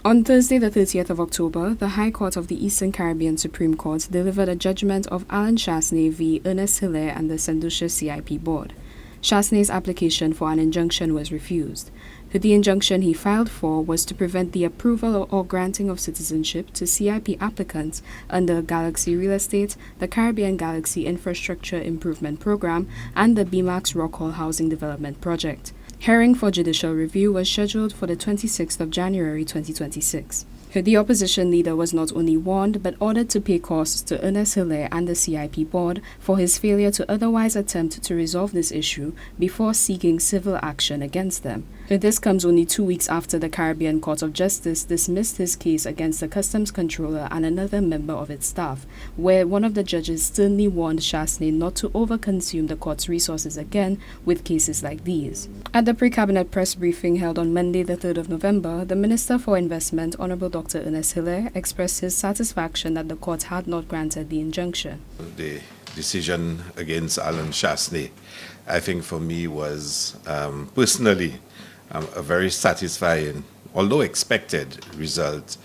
On Thursday, the 30th of October, the High Court of the Eastern Caribbean Supreme Court delivered a judgment of Allen Chastanet v. Ernest Hilaire and the St. Lucia CIP Board. Chastanet's application for an injunction was refused. The injunction he filed for was to prevent the approval or granting of citizenship to CIP applicants under Galaxy Real Estate, the Caribbean Galaxy Infrastructure Improvement Program, and the BMAX Rockhall Housing Development Project. Hearing for judicial review was scheduled for the 26th of January 2026. The opposition leader was not only warned but ordered to pay costs to Ernest Hilaire and the CIP board for his failure to otherwise attempt to resolve this issue before seeking civil action against them. This comes only 2 weeks after the Caribbean Court of Justice dismissed his case against the customs controller and another member of its staff, where one of the judges sternly warned Chastanet not to overconsume the court's resources again with cases like these. At the pre-cabinet press briefing held on Monday, the 3rd of November, the Minister for Investment, Honorable Dr. Ernest Hilaire, expressed his satisfaction that the court had not granted the injunction. The decision against Allen Chastanet, I think for me was personally a very satisfying, although expected, result.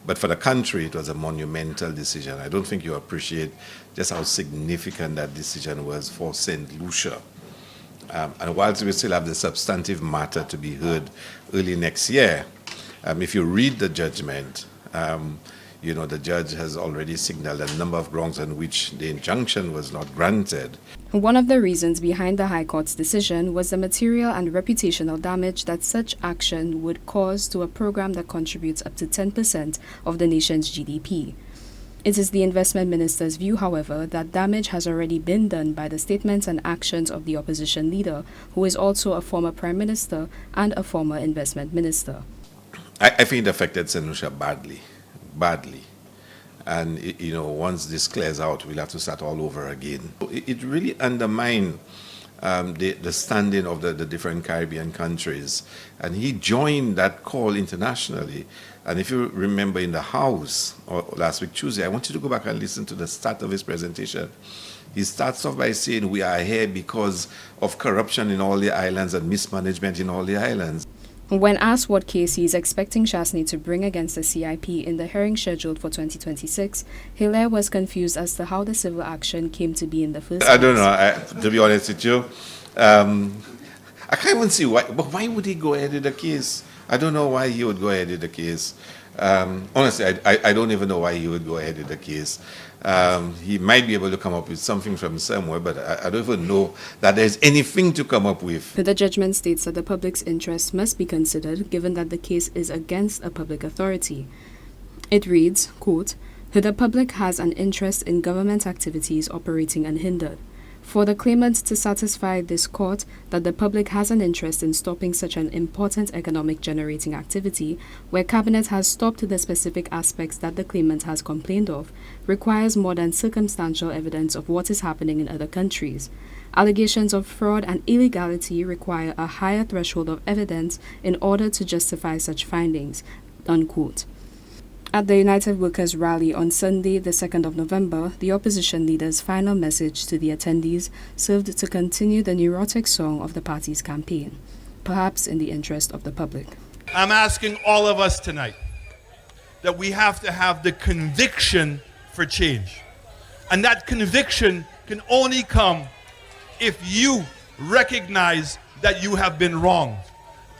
But for the country, it was a monumental decision. I don't think you appreciate just how significant that decision was for St. Lucia. And whilst we still have the substantive matter to be heard early next year, if you read the judgment, the judge has already signaled a number of grounds on which the injunction was not granted. One of the reasons behind the High Court's decision was the material and reputational damage that such action would cause to a program that contributes up to 10% of the nation's GDP. It is the investment minister's view, however, that damage has already been done by the statements and actions of the opposition leader, who is also a former prime minister and a former investment minister. I think it affected St. Lucia badly. And, once this clears out, we'll have to start all over again. It really undermined the standing of the different Caribbean countries. And he joined that call internationally. And if you remember in the House, or last week Tuesday, I want you to go back and listen to the start of his presentation. He starts off by saying we are here because of corruption in all the islands and mismanagement in all the islands. When asked what case he is expecting Chastanet to bring against the CIP in the hearing scheduled for 2026, Hilaire was confused as to how the civil action came to be in the first place. I don't know, to be honest with you. I can't even see why, but why would he go ahead with the case? I don't know why he would go ahead with the case. Honestly, I don't even know why he would go ahead with the case. He might be able to come up with something from somewhere, but I don't even know that there's anything to come up with. The judgment states that the public's interest must be considered given that the case is against a public authority. It reads, quote, "The public has an interest in government activities operating unhindered. For the claimant to satisfy this court that the public has an interest in stopping such an important economic generating activity, where Cabinet has stopped the specific aspects that the claimant has complained of, requires more than circumstantial evidence of what is happening in other countries. Allegations of fraud and illegality require a higher threshold of evidence in order to justify such findings," unquote. At the United Workers' Rally on Sunday, the 2nd of November, the opposition leader's final message to the attendees served to continue the neurotic song of the party's campaign, perhaps in the interest of the public. I'm asking all of us tonight that we have to have the conviction for change. And that conviction can only come if you recognize that you have been wronged.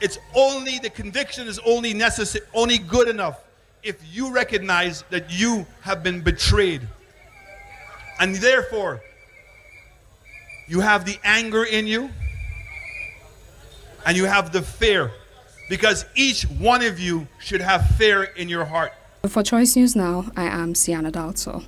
The conviction is only necessary, only good enough if you recognize that you have been betrayed. And therefore, you have the anger in you and you have the fear, because each one of you should have fear in your heart. For Choice News Now, I am Sienna Dalto.